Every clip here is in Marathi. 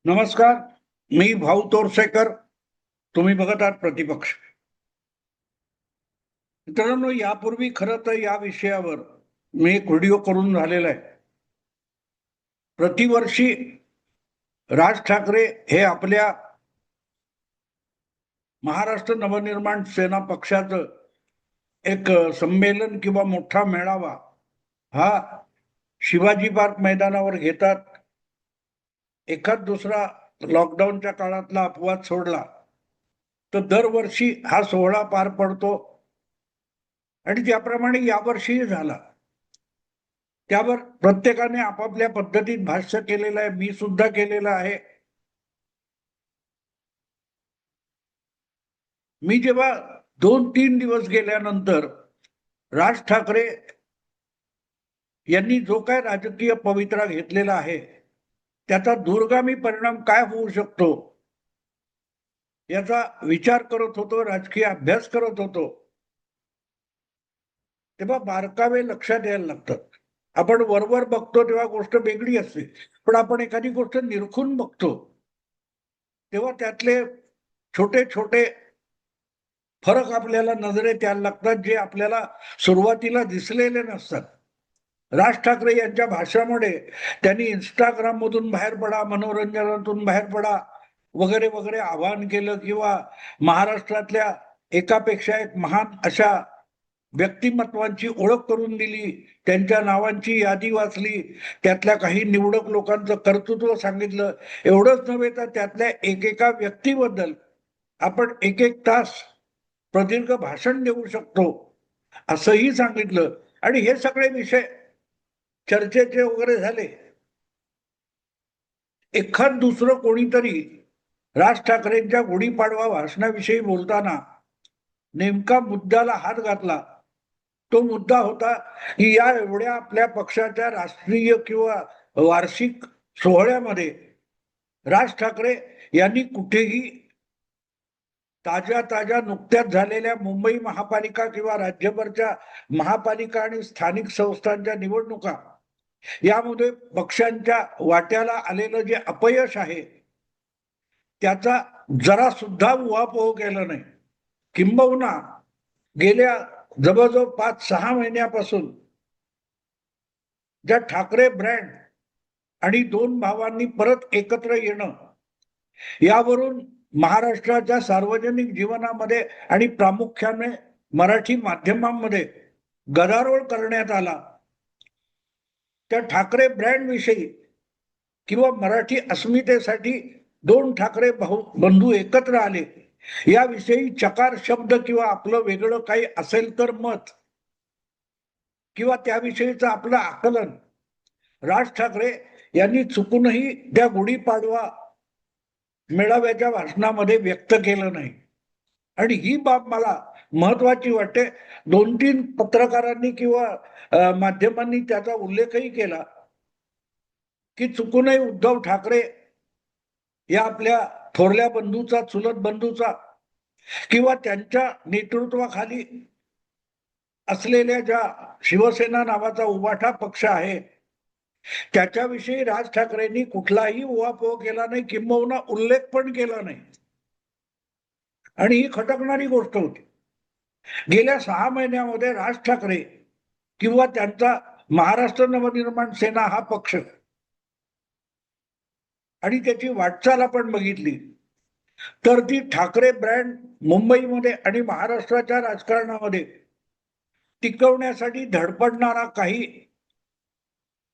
नमस्कार. मी भाऊ तोरसेकर. तुम्ही बघत आहात प्रतिपक्ष. मित्रांनो, यापूर्वी खरं तर या विषयावर मी एक व्हिडिओ करून झालेला आहे. प्रतिवर्षी राज ठाकरे हे आपल्या महाराष्ट्र नवनिर्माण सेना पक्षाचं एक संमेलन किंवा मोठा मेळावा हा शिवाजी पार्क मैदानावर घेतात. एखाद दुसरा लॉकडाऊनच्या काळातला अपवाद सोडला तर दरवर्षी हा सोहळा पार पडतो आणि त्याप्रमाणे यावर्षीही झाला. त्यावर प्रत्येकाने आपापल्या पद्धतीत भाष्य केलेलं आहे. मी सुद्धा केलेलं आहे. मी जेव्हा 2-3 दिवस गेल्यानंतर राज ठाकरे यांनी जो काय राजकीय पवित्रा घेतलेला आहे त्याचा दूरगामी परिणाम काय होऊ शकतो याचा विचार करत होतो, राजकीय अभ्यास करत होतो, तेव्हा बारकावे लक्षात यायला लागतात. आपण वरवर बघतो तेव्हा गोष्ट वेगळी असते, पण आपण एखादी गोष्ट निरखून बघतो तेव्हा त्यातले छोटे छोटे फरक आपल्याला नजरेत यायला लागतात, जे आपल्याला सुरुवातीला दिसलेले नसतात. राज ठाकरे यांच्या भाषणामुळे त्यांनी इंस्टाग्राम मधून बाहेर पडा, मनोरंजनातून बाहेर पडा वगैरे वगैरे आवाहन केलं, किंवा महाराष्ट्रातल्या एकापेक्षा एक महान अशा व्यक्तिमत्वांची ओळख करून दिली, त्यांच्या नावांची यादी वाचली, त्यातल्या काही निवडक लोकांचं कर्तृत्व सांगितलं. एवढंच नव्हे तर त्यातल्या एकेका व्यक्तीबद्दल आपण एक एक तास प्रदीर्घ भाषण देऊ शकतो असंही सांगितलं. आणि हे सगळे विषय चर्चेचे वगैरे झाले. एखाद दुसरं कोणीतरी राज ठाकरेंच्या गुढीपाडवा भाषणाविषयी बोलताना नेमका मुद्द्याला हात घातला. तो मुद्दा होता की या एवढ्या आपल्या पक्षाच्या राष्ट्रीय किंवा वार्षिक सोहळ्यामध्ये राज ठाकरे यांनी कुठेही ताज्या नुकत्याच झालेल्या मुंबई महापालिका किंवा राज्यभरच्या महापालिका आणि स्थानिक संस्थांच्या निवडणुका यामध्ये पक्षांच्या वाट्याला आलेलं जे अपयश आहे त्याचा जरा सुद्धा उहापोह केला नाही. किंबहुना गेल्या जवळजवळ 5-6 महिन्यापासून ज्या ठाकरे ब्रँड आणि दोन भावांनी परत एकत्र येणं यावरून महाराष्ट्राच्या सार्वजनिक जीवनामध्ये आणि प्रामुख्याने मराठी माध्यमांमध्ये गदारोळ करण्यात आला. त्या ठाकरे ब्रँड विषयी किंवा मराठी अस्मितेसाठी दोन ठाकरे बंधू एकत्र आले याविषयी चकार शब्द किंवा आपलं वेगळं काही असेल तर मत किंवा त्याविषयीचं आपलं आकलन राज ठाकरे यांनी चुकूनही त्या गुढीपाडवा मेळाव्याच्या भाषणामध्ये व्यक्त केलं नाही. आणि ही बाब मला महत्वाची वाटते. 2-3 पत्रकारांनी किंवा माध्यमांनी त्याचा उल्लेखही केला की चुकूनही उद्धव ठाकरे या आपल्या थोरल्या बंधूचा, चुलत बंधूचा किंवा त्यांच्या नेतृत्वाखाली असलेल्या ज्या शिवसेना नावाचा उभाठा पक्ष आहे त्याच्याविषयी राज ठाकरेंनी कुठलाही उहापोह केला नाही, किंबहुना उल्लेख पण केला नाही. आणि ही खटकणारी गोष्ट होती. गेल्या 6 महिन्यामध्ये राज ठाकरे किंवा त्यांचा महाराष्ट्र नवनिर्माण सेना हा पक्ष आणि त्याची वाटचाल आपण बघितली तर ती ठाकरे ब्रँड मुंबईमध्ये आणि महाराष्ट्राच्या राजकारणामध्ये टिकवण्यासाठी धडपडणारा काही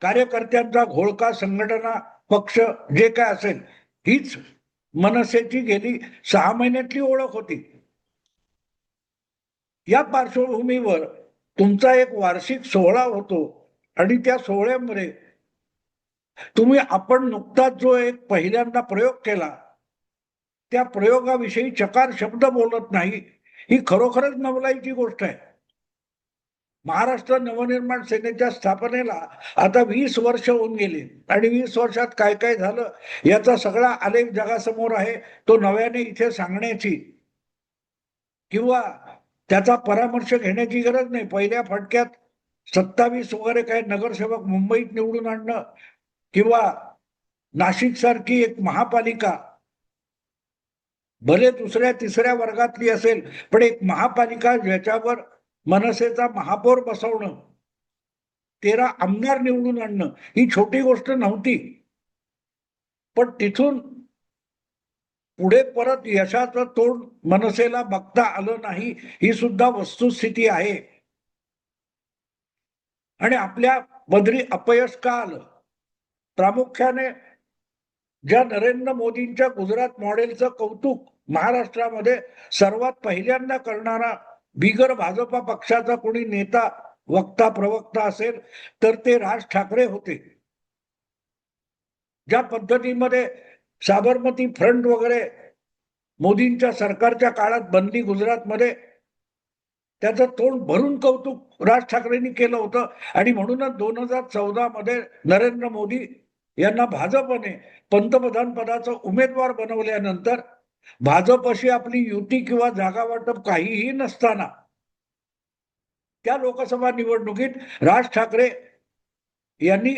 कार्यकर्त्यांचा घोळका, संघटना, पक्ष जे काय असेल, हीच मनसेची गेली 6 महिन्यातली ओळख होती. या पार्श्वभूमीवर तुमचा एक वार्षिक सोहळा होतो आणि त्या सोहळ्यामध्ये आपण नुकताच जो एक पहिल्यांदा प्रयोग केला त्या प्रयोगाविषयी चकार शब्द बोलत नाही, ही खरोखरच नवलाईची गोष्ट आहे. महाराष्ट्र नवनिर्माण सेनेच्या स्थापनेला आता 20 वर्ष होऊन गेली आणि 20 वर्षात काय काय झालं याचा सगळा आलेख जगासमोर आहे. तो नव्याने इथे सांगण्याची किंवा त्याचा परामर्श घेण्याची गरज नाही. पहिल्या फटक्यात 27 वगैरे काही नगरसेवक मुंबईत निवडून आणणं किंवा नाशिक सारखी एक महापालिका भले दुसऱ्या तिसऱ्या वर्गातली असेल, पण एक महापालिका ज्याच्यावर मनसेचा महापौर बसवणं, 13 आमदार निवडून आणणं ही छोटी गोष्ट नव्हती. पण तिथून पुढे परत यशाचं तोंड मनसेला बघता आलं नाही, ही सुद्धा वस्तुस्थिती आहे. आणि आपल्या बदरी अपयश का आलं? प्रामुख्याने ज्या नरेंद्र मोदींच्या गुजरात मॉडेलचं कौतुक महाराष्ट्रामध्ये सर्वात पहिल्यांदा करणारा बिगर भाजपा पक्षाचा कोणी नेता, वक्ता, प्रवक्ता असेल तर ते राज ठाकरे होते. ज्या पद्धतीमध्ये साबरमती फ्रंट वगैरे मोदींच्या सरकारच्या काळात बनली गुजरातमध्ये, त्याचं तोंड भरून कौतुक राज ठाकरेंनी केलं होतं. आणि म्हणूनच 2014 मध्ये नरेंद्र मोदी यांना भाजपने पंतप्रधान पदाचा उमेदवार बनवल्यानंतर भाजपशी आपली युती किंवा जागा वाटप काहीही नसताना त्या लोकसभा निवडणुकीत राज ठाकरे यांनी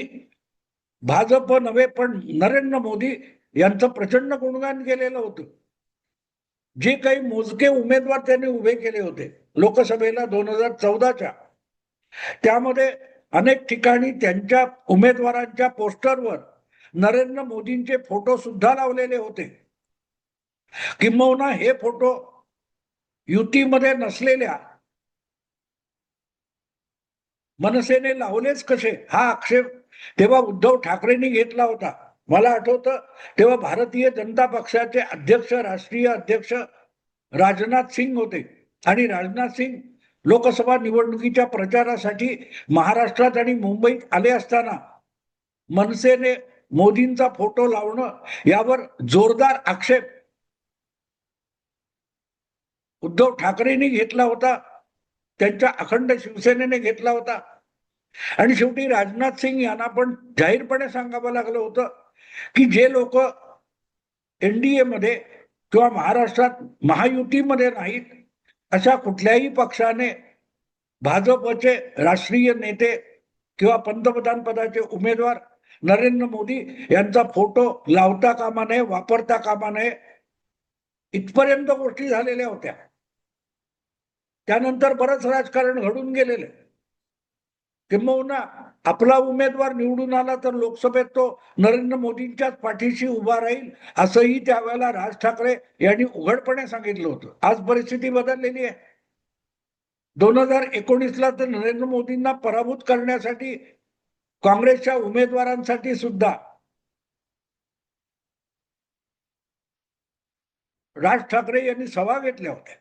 भाजप नव्हे पण नरेंद्र मोदी यांचं प्रचंड गुणगान केलेलं होतं. जे काही मोजके उमेदवार त्यांनी उभे केले होते लोकसभेला 2014च्या, त्यामध्ये अनेक ठिकाणी त्यांच्या उमेदवारांच्या पोस्टरवर नरेंद्र मोदींचे फोटो सुद्धा लावलेले होते. किंबहुना हे फोटो युतीमध्ये नसलेल्या मनसेने लावलेच कसे, हा आक्षेप तेव्हा उद्धव ठाकरेंनी घेतला होता. मला आठवतं तेव्हा भारतीय जनता पक्षाचे अध्यक्ष, राष्ट्रीय अध्यक्ष राजनाथ सिंग होते. आणि राजनाथ सिंग लोकसभा निवडणुकीच्या प्रचारासाठी महाराष्ट्रात आणि मुंबईत आले असताना मनसेने मोदींचा फोटो लावणं यावर जोरदार आक्षेप उद्धव ठाकरेंनी घेतला होता, त्यांच्या अखंड शिवसेनेने घेतला होता. आणि शेवटी राजनाथ सिंग यांना पण जाहीरपणे सांगावं लागलं होतं की जे लोक एनडीए मध्ये किंवा महाराष्ट्रात महायुतीमध्ये नाहीत, अशा कुठल्याही पक्षाने भाजपचे राष्ट्रीय नेते किंवा पंतप्रधान पदाचे उमेदवार नरेंद्र मोदी यांचा फोटो लावता कामा नये, वापरता कामा नये, इथपर्यंत गोष्टी झालेल्या होत्या. त्यानंतर बरंच राजकारण घडून गेलेलं. किंबहुना आपला उमेदवार निवडून आला तर लोकसभेत तो नरेंद्र मोदींच्याच पाठीशी उभा राहील, असंही त्यावेळेला राज ठाकरे यांनी उघडपणे सांगितलं होतं. आज परिस्थिती बदललेली आहे. 2019ला तर नरेंद्र मोदींना पराभूत करण्यासाठी काँग्रेसच्या उमेदवारांसाठी सुद्धा राज ठाकरे यांनी सभा घेतल्या होत्या.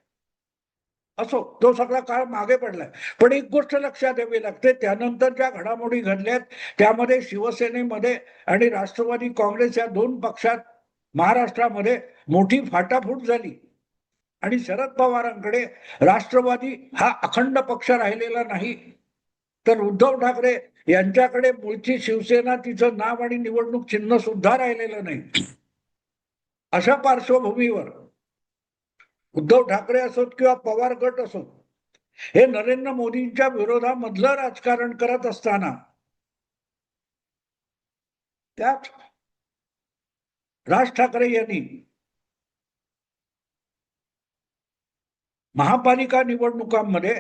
असो, तो सगळा काळ मागे पडलाय. पण एक गोष्ट लक्षात यावी लागते, त्यानंतर ज्या घडामोडी घडल्यात त्यामध्ये शिवसेनेमध्ये आणि राष्ट्रवादी काँग्रेस या दोन पक्षात महाराष्ट्रामध्ये मोठी फाटाफूट झाली. आणि शरद पवारांकडे राष्ट्रवादी हा अखंड पक्ष राहिलेला नाही, तर उद्धव ठाकरे यांच्याकडे मूळची शिवसेना, तिचं नाव आणि निवडणूक चिन्ह सुद्धा राहिलेलं नाही. अशा पार्श्वभूमीवर उद्धव ठाकरे असोत किंवा पवार गट असोत, हे नरेंद्र मोदींच्या विरोधामधलं राजकारण करत असताना त्यात राज ठाकरे यांनी महापालिका निवडणुकांमध्ये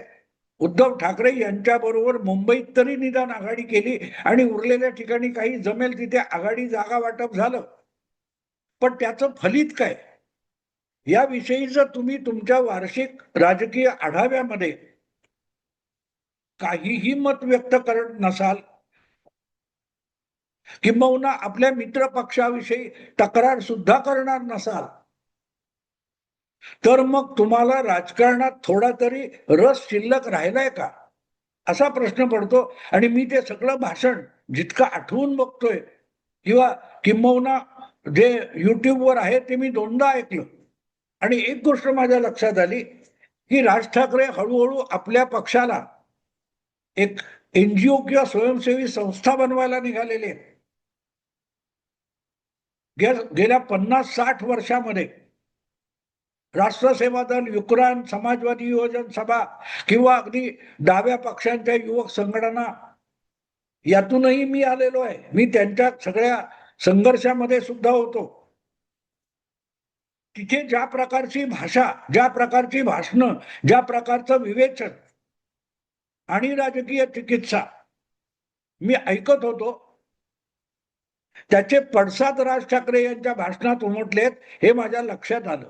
उद्धव ठाकरे यांच्याबरोबर मुंबईत तरी निदान आघाडी केली आणि उरलेल्या ठिकाणी काही जमेल तिथे आघाडी जागा वाटप झालं. पण त्याचं फलित काय याविषयी जर तुम्ही तुमच्या वार्षिक राजकीय आढाव्यामध्ये काहीही मत व्यक्त करत नसाल, किंबहुना आपल्या मित्र पक्षाविषयी तक्रार सुद्धा करणार नसाल, तर मग तुम्हाला राजकारणात थोडा तरी रस शिल्लक राहिलाय का, असा प्रश्न पडतो. आणि मी ते सगळं भाषण जितकं आठवून बघतोय किंवा किंबहुना जे युट्यूबवर आहे ते मी दोनदा ऐकलं. आणि एक गोष्ट माझ्या लक्षात आली की राज ठाकरे हळूहळू आपल्या पक्षाला एक एनजीओ किंवा स्वयंसेवी संस्था बनवायला निघालेले. गेल्या 50-60 वर्षामध्ये राष्ट्रसेवा दल, युक्रान, समाजवादी युवजन सभा किंवा अगदी डाव्या पक्षांच्या युवक संघटना, यातूनही मी आलेलो आहे. मी त्यांच्या सगळ्या संघर्षामध्ये सुद्धा होतो. तिथे ज्या प्रकारची भाषा, ज्या प्रकारची भाषणं, ज्या प्रकारचं विवेचन आणि राजकीय चिकित्सा मी ऐकत होतो, त्याचे पडसाद राज ठाकरे यांच्या भाषणात उमटलेत हे माझ्या लक्षात आलं.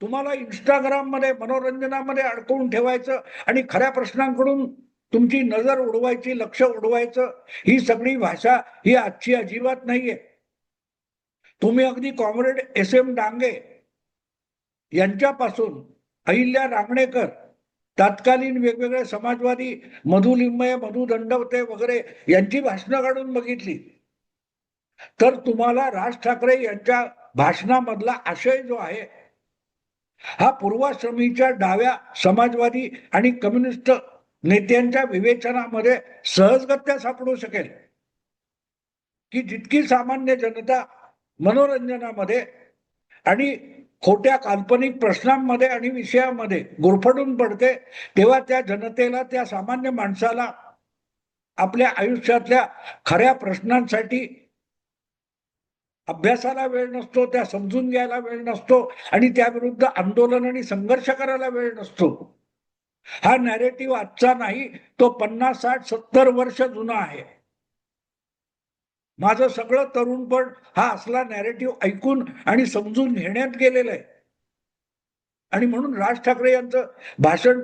तुम्हाला इंस्टाग्राम मध्ये मनोरंजनामध्ये अडकवून ठेवायचं आणि खऱ्या प्रश्नांकडून तुमची नजर उडवायची, लक्ष उडवायचं, ही सगळी भाषा ही आजची अजिबात नाहीये. तुम्ही अगदी कॉम्रेड एस.एम. डांगे यांच्यापासून अहिल्या रांगणेकर, तत्कालीन वेगवेगळे समाजवादी मधु लिंबे, मधु दंडवते वगैरे यांची भाषणं काढून बघितली तर तुम्हाला राज ठाकरे यांच्या भाषणामधला आशय जो आहे हा पूर्वाश्रमीच्या डाव्या समाजवादी आणि कम्युनिस्ट नेत्यांच्या विवेचनामध्ये सहजगत्या सापडू शकेल की जितकी सामान्य जनता मनोरंजनामध्ये आणि खोट्या काल्पनिक प्रश्नांमध्ये आणि विषयामध्ये गुरफटून पडते, तेव्हा त्या जनतेला, त्या सामान्य माणसाला आपल्या आयुष्यातल्या खऱ्या प्रश्नांसाठी अभ्यासाला वेळ नसतो, त्या समजून घ्यायला वेळ नसतो आणि त्याविरुद्ध आंदोलन आणि संघर्ष करायला वेळ नसतो. हा नॅरेटिव्ह आजचा नाही, तो 50, 60, 70 वर्ष जुना आहे. माझं सगळं तरुणपण हा असला नॅरेटिव्ह ऐकून आणि समजून घेण्यात गेलेलं आहे. आणि म्हणून राज ठाकरे यांचं भाषण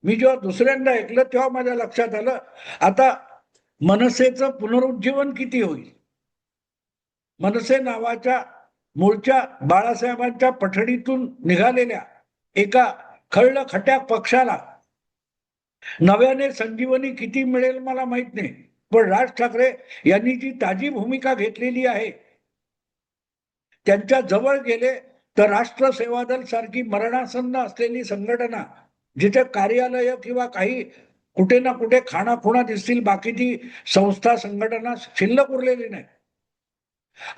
मी जेव्हा दुसऱ्यांदा ऐकलं तेव्हा माझ्या लक्षात आलं, आता मनसेचं पुनरुज्जीवन किती होईल. मनसे नावाच्या मूळच्या बाळासाहेबांच्या पठडीतून निघालेल्या एका खळखट्या पक्षाला नव्याने संजीवनी किती मिळेल मला माहित नाही, पण राज ठाकरे यांनी जी ताजी भूमिका घेतलेली आहे, त्यांच्या जवळ गेले तर राष्ट्र सेवा दल सारखी मरणासन्न असलेली संघटना, जिथे कार्यालय किंवा काही कुठे ना कुठे खाणाखुणा दिसतील, बाकीची संस्था संघटना शिल्लक उरलेली नाही,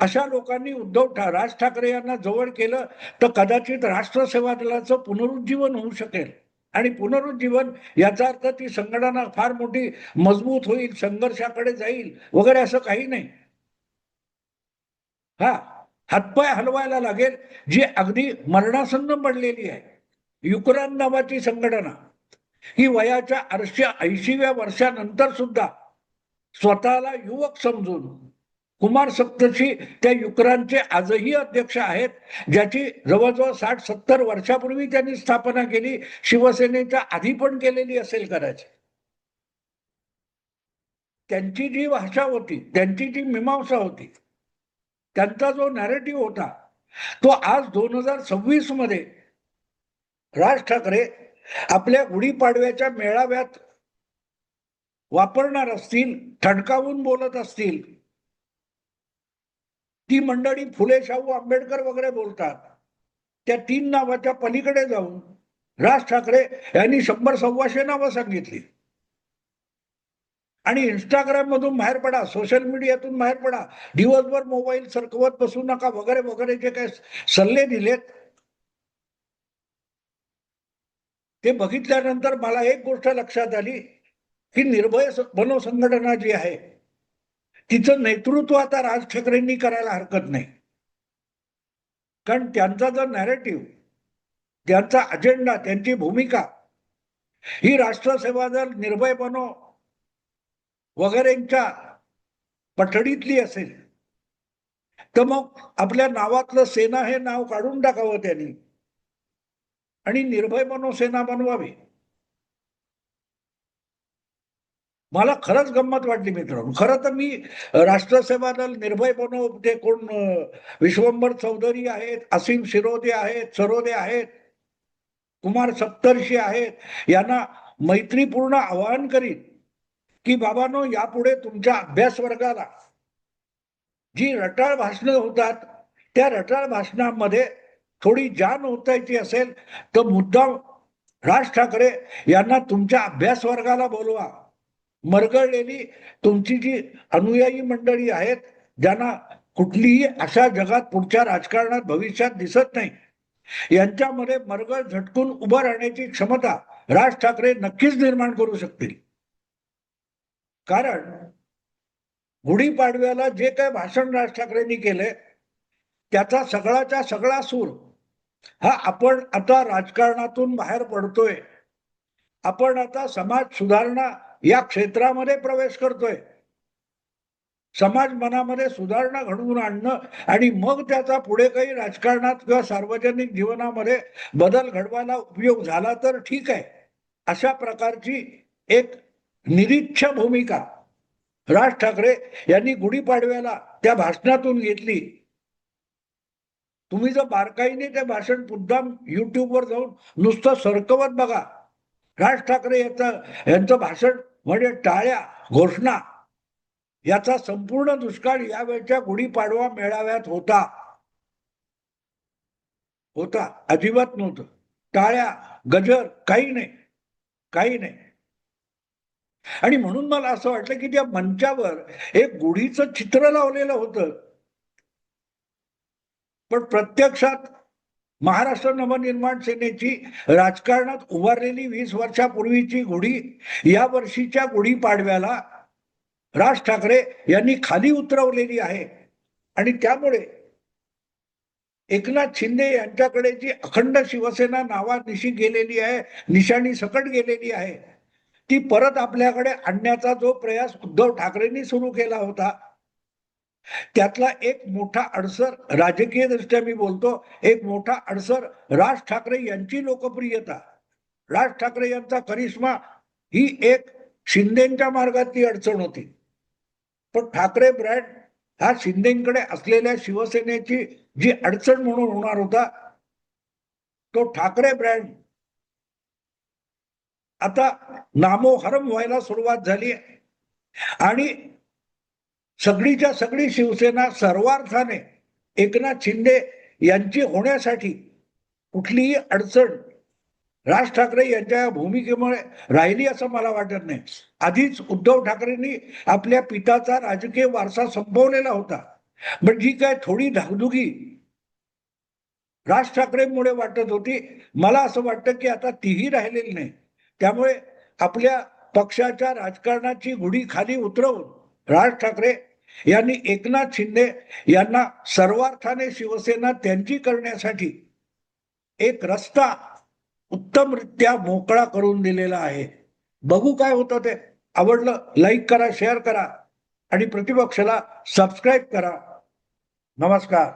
अशा लोकांनी राज ठाकरे यांना जवळ केलं तर कदाचित राष्ट्र सेवा दलाचं पुनरुज्जीवन होऊ शकेल. आणि पुनरुज्जीवन याचा अर्थ ती संघटना फार मोठी मजबूत होईल, संघर्षाकडे जाईल वगैरे असं काही नाही. हा हातपाय हलवायला लागेल, जी अगदी मरणासन्न पडलेली आहे. युक्रान नावाची संघटना ही वयाच्या 80व्या वर्षानंतर सुद्धा स्वतःला युवक समजून कुमार सप्तशी त्या युक्रानचे आजही अध्यक्ष आहेत, ज्याची जवळजवळ 60-70 वर्षापूर्वी त्यांनी स्थापना केली, शिवसेनेच्या आधी पण केलेली असेल कदाचित. त्यांची जी भाषा होती, त्यांची जी मीमांसा होती, त्यांचा जो नॅरेटिव्ह होता, तो आज 2026 मध्ये राज ठाकरे आपल्या गुढीपाडव्याच्या मेळाव्यात वापरणार असतील, ठणकावून बोलत असतील. ती मंडळी फुले, शाहू, आंबेडकर वगैरे बोलतात, त्या 3 नावाच्या पलीकडे जाऊन राज ठाकरे यांनी 100-125 नावं सांगितली. आणि इंस्टाग्राम मधून बाहेर पडा, सोशल मीडियातून बाहेर पडा, दिवसभर मोबाईल सरकवत बसू नका वगैरे वगैरे जे काही सल्ले दिलेत, ते बघितल्यानंतर मला एक गोष्ट लक्षात आली की निर्भय बनो संघटना जी आहे तिचं नेतृत्व आता राज ठाकरेंनी करायला हरकत नाही. कारण त्यांचा जो नॅरेटिव्ह, त्यांचा अजेंडा, त्यांची भूमिका ही राष्ट्रसेवा दल, निर्भय बनो वगैरेंच्या पठडीतली असेल तर मग आपल्या नावातलं सेना हे नाव काढून टाकावं त्यांनी आणि निर्भय बनो सेना बनवावी. मला खरंच गंमत वाटली मित्रांनो. खरं तर मी राष्ट्रसेवा दल, निर्भय बनो, ते कोण विश्वंभर चौधरी आहेत, असीम शिरोदे आहेत, सरोदे आहेत, कुमार सप्तर्षी आहेत, यांना मैत्रीपूर्ण आवाहन करीन की बाबांनो, यापुढे तुमच्या अभ्यास वर्गाला जी रटाळ भाषणं होतात त्या रटाळ भाषणांमध्ये थोडी जान ओतायची असेल तर मुद्दाम राज ठाकरे यांना तुमच्या अभ्यास वर्गाला बोलवा. मरगळलेली तुमची जी अनुयायी मंडळी आहेत, ज्यांना कुठलीही आशा जगात पुढच्या राजकारणात भविष्यात दिसत नाही, यांच्यामध्ये मरगळ झटकून उभं राहण्याची क्षमता राज ठाकरे नक्कीच निर्माण करू शकतील. कारण गुढीपाडव्याला जे काय भाषण राज ठाकरेंनी केले त्याचा सगळाच्या सगळा सूर हा आपण आता राजकारणातून बाहेर पडतोय, आपण आता समाज सुधारणा या क्षेत्रामध्ये प्रवेश करतोय, समाज मनामध्ये सुधारणा घडवून आणणं आणि मग त्याचा पुढे काही राजकारणात किंवा सार्वजनिक जीवनामध्ये बदल घडवायला उपयोग झाला तर ठीक आहे, अशा प्रकारची एक निरीच्छ भूमिका राज ठाकरे यांनी गुढीपाडव्याला त्या भाषणातून घेतली. तुम्ही जर बारकाईने ते भाषण मुद्दाम युट्यूबवर जाऊन नुसतं सरकवत बघा, राज ठाकरे यांचं भाषण म्हणजे टाळ्या घोषणा याचा संपूर्ण दुष्काळ यावेळच्या गुढीपाडवा मेळाव्यात होता. अजिबात नव्हतं. टाळ्या गजर काही नाही, काही नाही. आणि म्हणून मला असं वाटलं की त्या मंचावर एक गुढीचं चित्र लावलेलं होतं, पण प्रत्यक्षात महाराष्ट्र नवनिर्माण सेनेची राजकारणात उभारलेली 20 वर्षापूर्वीची गुढी या वर्षीच्या गुढीपाडव्याला राज ठाकरे यांनी खाली उतरवलेली आहे. आणि त्यामुळे एकनाथ शिंदे यांच्याकडे जी अखंड शिवसेना नावानिशी गेलेली आहे, निशाणी सकट गेलेली आहे, ती परत आपल्याकडे आणण्याचा जो प्रयास उद्धव ठाकरेंनी सुरू केला होता, त्यातला एक मोठा अडसर, राजकीय दृष्ट्या मी बोलतो, एक मोठा अडसर राज ठाकरे यांची लोकप्रियता, राज ठाकरे यांचा करिश्मा ही एक शिंदेच्या मार्गातली अडचण होती. पण ठाकरे ब्रँड हा शिंदेकडे असलेल्या शिवसेनेची जी अडचण म्हणून होणार होता, तो ठाकरे ब्रँड आता नामोहरम व्हायला सुरुवात झाली आहे. आणि सगळीच्या सगळी शिवसेना सर्वार्थाने एकनाथ शिंदे यांची होण्यासाठी कुठलीही अडचण राज ठाकरे यांच्या भूमिकेमुळे राहिली असं मला वाटत नाही. आधीच उद्धव ठाकरेंनी आपल्या पित्याचा राजकीय वारसा संपवलेला होता, पण जी काय थोडी धाकधुकी राज ठाकरेंमुळे वाटत होती, मला असं वाटतं की आता तीही राहिलेली नाही. त्यामुळे आपल्या पक्षाच्या राजकारणाची गुढी खाली उतरवून राज ठाकरे यांनी एकनाथ शिंदे यांना सर्वार्थाने शिवसेना त्यांची करण्यासाठी एक रस्ता उत्तमरित्या मोकळा करून दिलेला आहे. बघू काय होतं ते. आवडलं लाईक करा, शेअर करा आणि प्रतिपक्षाला सबस्क्राईब करा. नमस्कार.